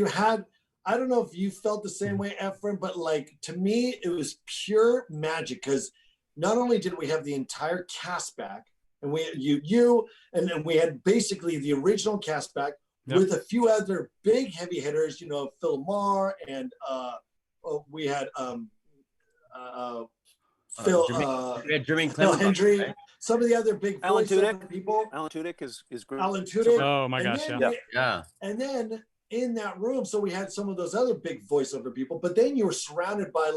had, I don't know if you felt the same way, Efren, but like to me, it was pure magic because not only did we have the entire cast back, and and then we had basically the original cast back with a few other big heavy hitters, Phil Marr, and we had Phil Hendry, right? Some of the other big voiceover people. Alan Tudyk is great. Alan Tudyk. Oh my gosh, And then in that room, so we had some of those other big voiceover people, but then you were surrounded by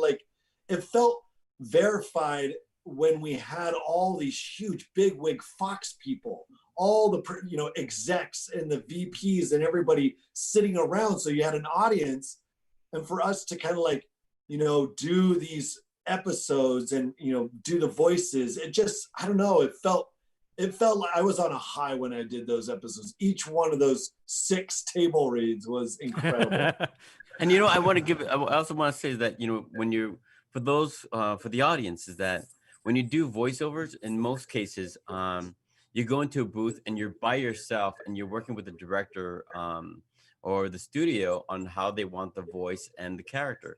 it felt verified when we had all these huge bigwig Fox people, all the execs and the VPs and everybody sitting around. So you had an audience, and for us to kind of do these episodes and do the voices, it just, I don't know, it felt like I was on a high when I did those episodes. Each one of those 6 table reads was incredible. And I also want to say that when for the audience, is that when you do voiceovers, in most cases, you go into a booth and you're by yourself and you're working with the director or the studio on how they want the voice and the character.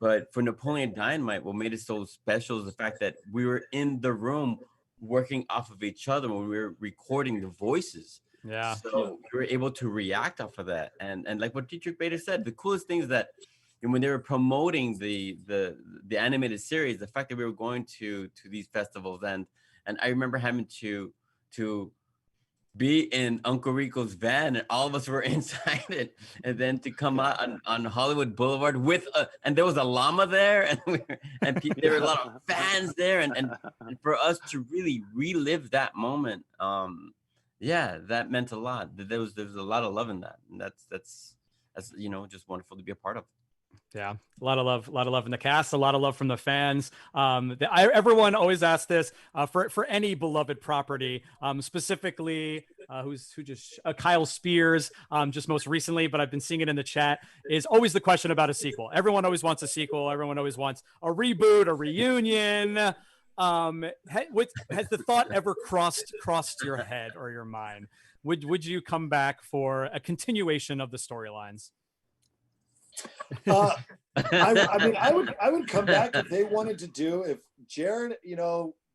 But for Napoleon Dynamite, what made it so special is the fact that we were in the room working off of each other when we were recording the voices. Yeah. So we were able to react off of that. And like what Diedrich Bader said, the coolest thing is that when they were promoting the animated series, the fact that we were going to these festivals, and I remember having to be in Uncle Rico's van, and all of us were inside it, and then to come out on Hollywood Boulevard and there was a llama there, and there were a lot of fans there, and for us to really relive that moment, that meant a lot. There was a lot of love in that, and that's just wonderful to be a part of. Yeah, a lot of love in the cast, a lot of love from the fans. Everyone always asks this for any beloved property, specifically Kyle Spears, just most recently, but I've been seeing it in the chat, is always the question about a sequel. Everyone always wants a sequel. Everyone always wants a reboot, a reunion. Has the thought ever crossed your head or your mind? Would you come back for a continuation of the storylines? I would come back if they wanted to do, if Jared,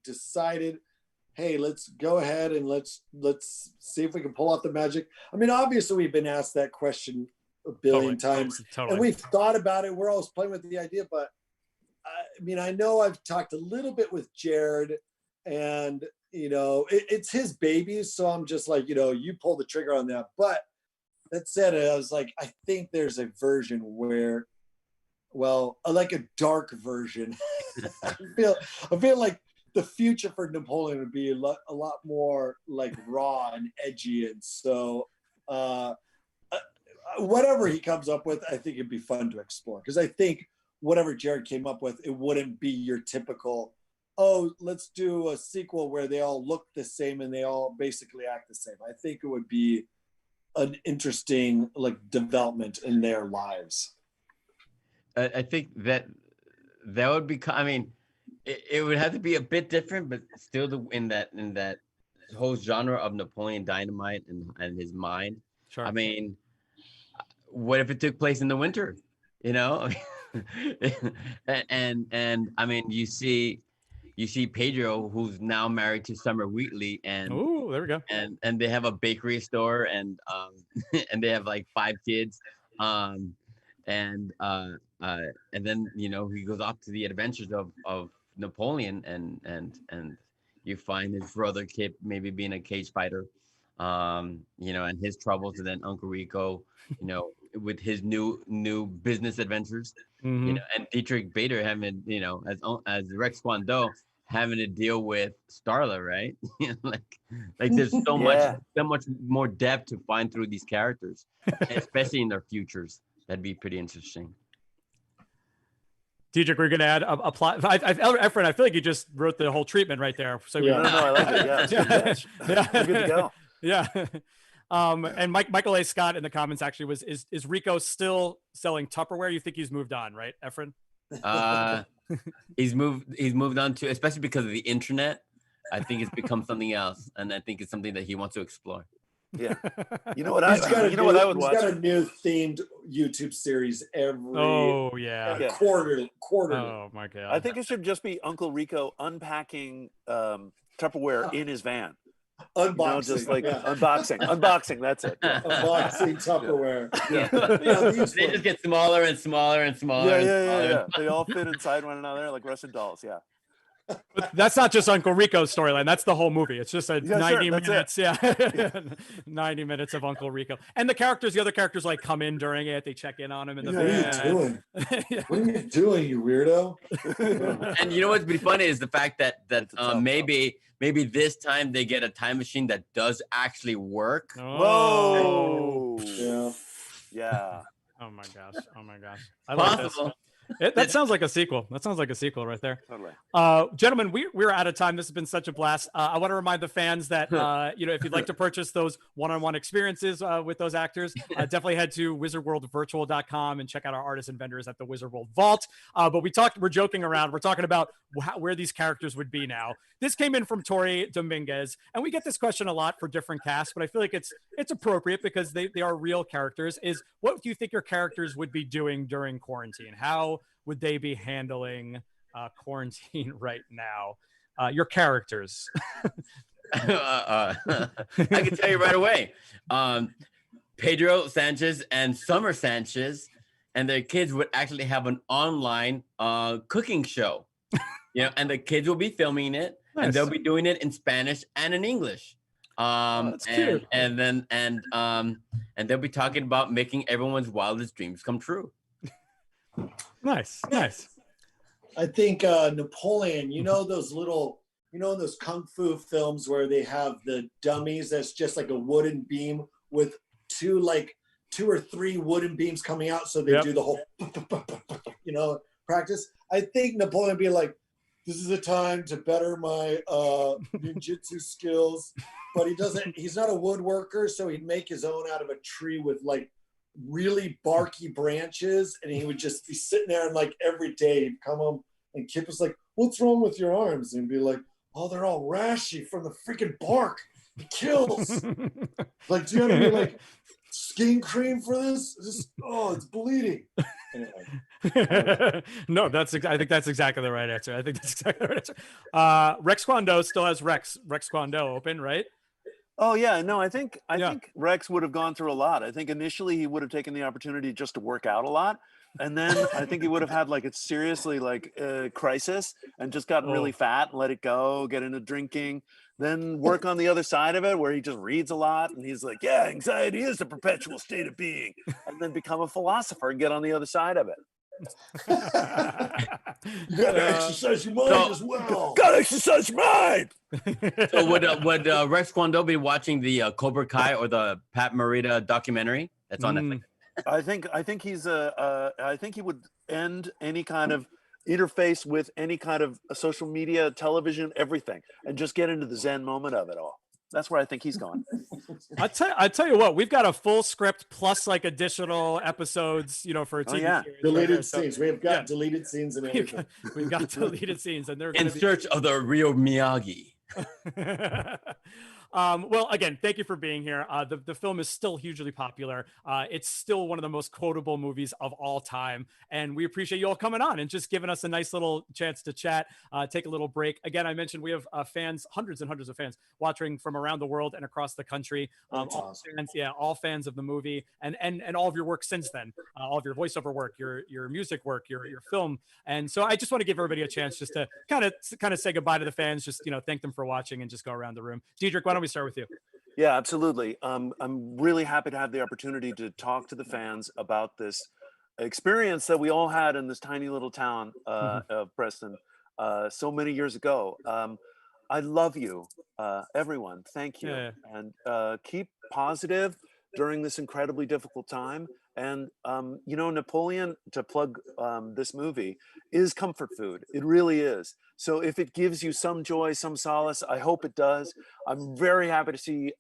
decided, hey, let's go ahead and let's see if we can pull off the magic. I mean, obviously we've been asked that question a billion times, and we've thought about it. We're always playing with the idea, but I know I've talked a little bit with Jared, and it's his baby, so I'm just like, you pull the trigger on that. But that said, I was like, I think there's a version where, like a dark version. I feel like the future for Napoleon would be a lot more like raw and edgy, and so whatever he comes up with, I think it'd be fun to explore, because I think whatever Jared came up with, it wouldn't be your typical, let's do a sequel where they all look the same and they all basically act the same. I think it would be an interesting development in their lives. I think that would be, it would have to be a bit different, but still in that whole genre of Napoleon Dynamite and his mind. Sure. What if it took place in the winter? And you see Pedro, who's now married to Summer Wheatley, and there we go. And they have a bakery store, and and they have like 5 kids, and then he goes off to the adventures of Napoleon, and you find his brother Kip maybe being a cage fighter, and his troubles, and then Uncle Rico, with his new business adventures, and Diedrich Bader having, as Rex Kwon-Do, having to deal with Starla, right? like there's so much more depth to find through these characters, especially in their futures. That'd be pretty interesting. Diedrich, we're going to add a plot. Efren, I feel like you just wrote the whole treatment right there. So no, I like it. Yeah, we're good to go. Yeah. And Michael A. Scott in the comments actually is Rico still selling Tupperware? You think he's moved on, right, Efren? He's moved on to, especially because of the internet. I think it's become something else, and I think it's something that he wants to explore. Yeah. You know what I would watch? He's got a new themed YouTube series every Oh yeah. quarterly. Oh my god. I think it should just be Uncle Rico unpacking Tupperware in his van. Unboxing. You know, just like unboxing. That's it. Yeah. Unboxing Tupperware. They just get smaller and smaller and smaller. Yeah. They all fit inside one another like Russian dolls. Yeah. But that's not just Uncle Rico's storyline. That's the whole movie. It's just 90 minutes. Yeah. 90 minutes of Uncle Rico. And the other characters like come in during it. They check in on him in the van. What are you doing? What are you doing, you weirdo? And you know what's be funny is the fact that maybe this time they get a time machine that does actually work. Whoa. Yeah. Oh my gosh. I like this. That sounds like a sequel. That sounds like a sequel right there. Totally. Gentlemen, we're out of time. This has been such a blast. I want to remind the fans that if you'd like to purchase those one-on-one experiences with those actors, definitely head to wizardworldvirtual.com and check out our artists and vendors at the Wizard World Vault. But we're joking around. We're talking about where these characters would be now. This came in from Tori Dominguez, and we get this question a lot for different casts, but I feel like it's appropriate because they are real characters. Is what do you think your characters would be doing during quarantine? How would they be handling quarantine right now? Your characters. I can tell you right away. Pedro Sanchez and Summer Sanchez and their kids would actually have an online cooking show. And the kids will be filming it. Nice. And they'll be doing it in Spanish and in English. That's cute. And they'll be talking about making everyone's wildest dreams come true. Nice. I think Napoleon, those little, in those kung fu films where they have the dummies that's just like a wooden beam with two or three wooden beams coming out, so they do the whole practice. I think Napoleon would be like, this is a time to better my ninjutsu skills. But he's not a woodworker, so he'd make his own out of a tree with like really barky branches, and he would just be sitting there, and like every day he'd come home and Kip was like, what's wrong with your arms? And he'd be like, oh, they're all rashy from the freaking bark. It kills. Like, do you have any like skin cream for this? It's bleeding. Anyway. No, I think that's exactly the right answer. Rex Kwon Do still has Rex Kwon Do open, right? Oh yeah, no, I think Rex would have gone through a lot. I think initially he would have taken the opportunity just to work out a lot, and then I think he would have had like a seriously crisis and just gotten really fat and let it go, get into drinking, then work on the other side of it where he just reads a lot and he's like, yeah, anxiety is a perpetual state of being, and then become a philosopher and get on the other side of it. You gotta exercise your mind as well. Gotta exercise your mind. So would Rex Kwon Do be watching the Cobra Kai or the Pat Morita documentary that's on Netflix? I think he's I think he would end any kind of interface with any kind of social media, television, everything, and just get into the Zen moment of it all. That's where I think he's going. I tell you what, we've got a full script plus like additional episodes, for a TV series. Deleted scenes. We've got deleted scenes and everything. We've got deleted scenes, and they're in search of the real Miyagi. Well, again, thank you for being here. The film is still hugely popular. It's still one of the most quotable movies of all time. And we appreciate you all coming on and just giving us a nice little chance to chat, take a little break. Again, I mentioned we have fans, hundreds and hundreds of fans watching from around the world and across the country. All fans of the movie and all of your work since then, all of your voiceover work, your music work, your film. And so I just want to give everybody a chance just to kind of say goodbye to the fans, just, thank them for watching and just go around the room. Diedrich, why don't we start with you? Yeah, absolutely. I'm really happy to have the opportunity to talk to the fans about this experience that we all had in this tiny little town of Preston so many years ago. I love you, everyone. Thank you. Yeah. And keep positive during this incredibly difficult time. And, Napoleon, to plug this movie, is comfort food. It really is. So if it gives you some joy, some solace, I hope it does. I'm very happy to see,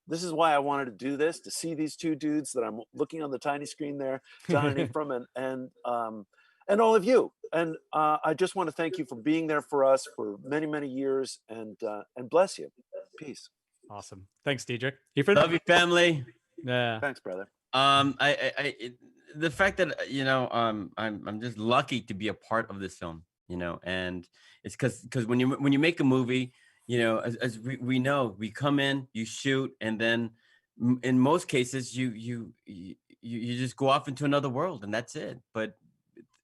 this is why I wanted to do this, to see these two dudes that I'm looking on the tiny screen there, John and Efren, and all of you. And I just want to thank you for being there for us for many, many years, and bless you. Peace. Awesome. Thanks, Diedrich. Efren? Love you, family. Yeah. Thanks, brother. The fact that I'm just lucky to be a part of this film, and it's because when you make a movie, as we know, we come in, you shoot, and then in most cases you just go off into another world, and that's it. But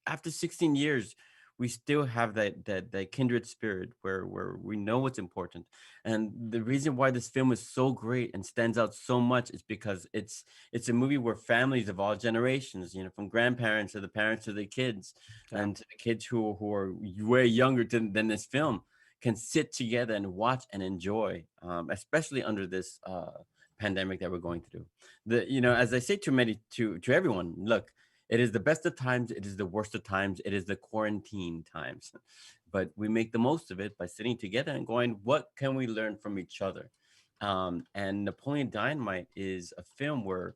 after 16 years, we still have that kindred spirit where we know what's important. And the reason why this film is so great and stands out so much is because it's a movie where families of all generations, from grandparents to the parents to the kids, and to the kids who are way younger than this film, can sit together and watch and enjoy, especially under this pandemic that we're going through. As I say to everyone, look, it is the best of times. It is the worst of times. It is the quarantine times. But we make the most of it by sitting together and going, what can we learn from each other? And Napoleon Dynamite is a film where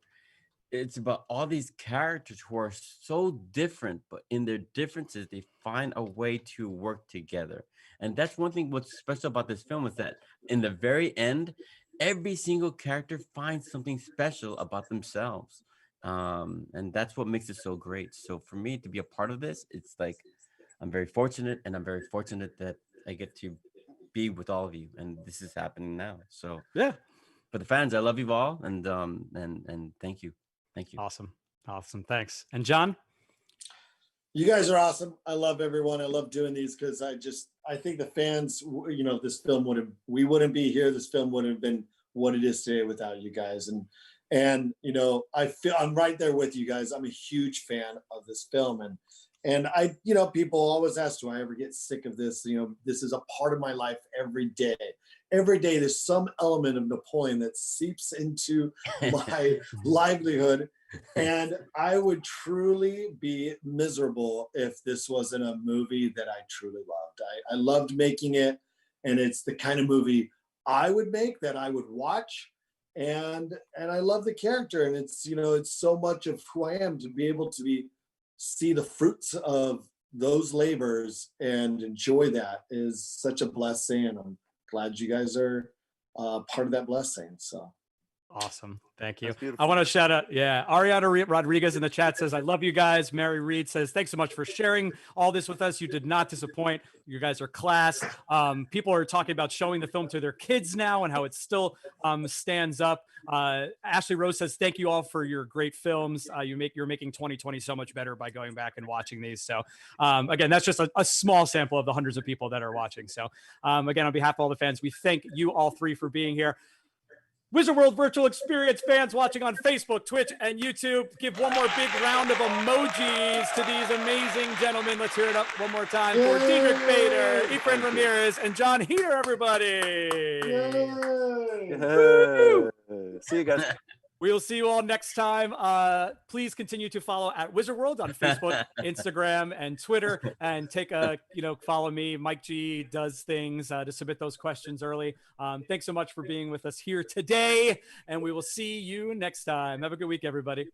it's about all these characters who are so different, but in their differences, they find a way to work together. And that's one thing what's special about this film is that in the very end, every single character finds something special about themselves. And that's what makes it so great. So for me to be a part of this, it's like I'm very fortunate, and I'm very fortunate that I get to be with all of you, and this is happening now. So Yeah. for the fans, I love you all, and thank you. Awesome. Thanks. And John? You guys are awesome. I love everyone. I love doing these because I think the fans, this film we wouldn't be here. This film wouldn't have been what it is today without you guys. And I feel I'm right there with you guys. I'm a huge fan of this film, and I people always ask, do I ever get sick of this? This is a part of my life every day. Every day there's some element of Napoleon that seeps into my livelihood, and I would truly be miserable if this wasn't a movie that I truly loved. I loved making it, and it's the kind of movie I would make, that I would watch. And I love the character, and it's it's so much of who I am. To be able to see the fruits of those labors and enjoy that is such a blessing, and I'm glad you guys are part of that blessing. So awesome. Thank you. That's beautiful. I want to shout out, Ariana Rodriguez in the chat says, I love you guys. Mary Reed says, thanks so much for sharing all this with us. You did not disappoint. You guys are class. People are talking about showing the film to their kids now and how it still stands up. Ashley Rose says, thank you all for your great films. You're making 2020 so much better by going back and watching these. So again, that's just a small sample of the hundreds of people that are watching. So again, on behalf of all the fans, we thank you all three for being here. Wizard World Virtual Experience fans watching on Facebook, Twitch, and YouTube, give one more big round of emojis to these amazing gentlemen. Let's hear it up one more time for Diedrich Heder, Efren Ramirez, and John Heder, everybody. See you guys. We will see you all next time. Please continue to follow at Wizard World on Facebook, Instagram, and Twitter, and follow me. Mike G does things to submit those questions early. Thanks so much for being with us here today, and we will see you next time. Have a good week, everybody.